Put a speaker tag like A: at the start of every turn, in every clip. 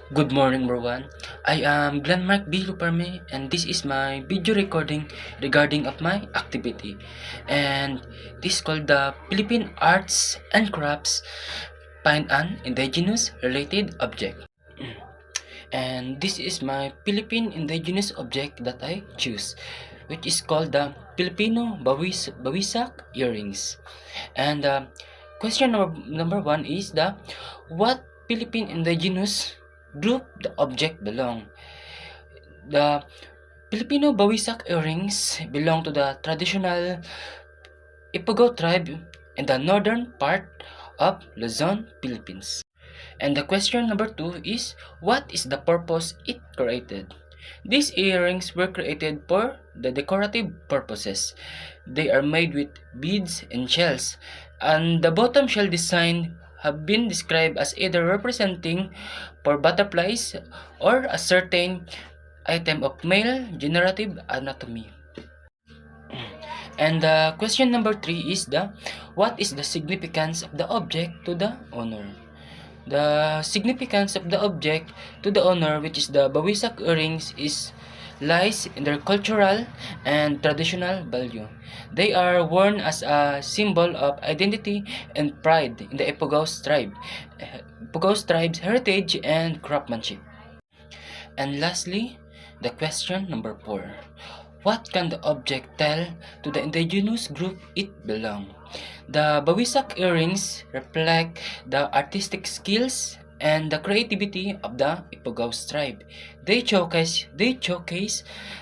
A: Good morning, everyone. I am Glenmark B. Luperme, and this is my video recording regarding of my activity. And this is called the Philippine Arts and Crafts Find an Indigenous Related Object. And this is my Philippine indigenous object that I choose, which is called the Filipino Bawisak earrings. And question number one is the what Philippine indigenous group the object belong. The Filipino Bawisak earrings belong to the traditional Ifugao tribe in the northern part of Luzon, Philippines. And the question number two is, what is the purpose it created? These earrings were created for the decorative purposes. They are made with beads and shells, and the bottom shell design have been described as either representing for butterflies or a certain item of male generative anatomy. And the question number three is the what is the significance of the object to the owner? The significance of the object to the owner, which is the Bawisak earrings, lies in their cultural and traditional value. They are worn as a symbol of identity and pride in the Ipugao's tribe's heritage and craftsmanship. And lastly, the question number 4. What can the object tell to the indigenous group it belongs? The Bawisak earrings reflect the artistic skills and the creativity of the Ipugao's tribe. They showcase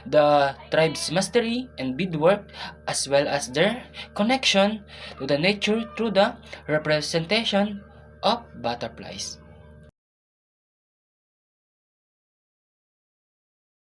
A: the tribe's mastery and beadwork as well as their connection to the nature through the representation of butterflies.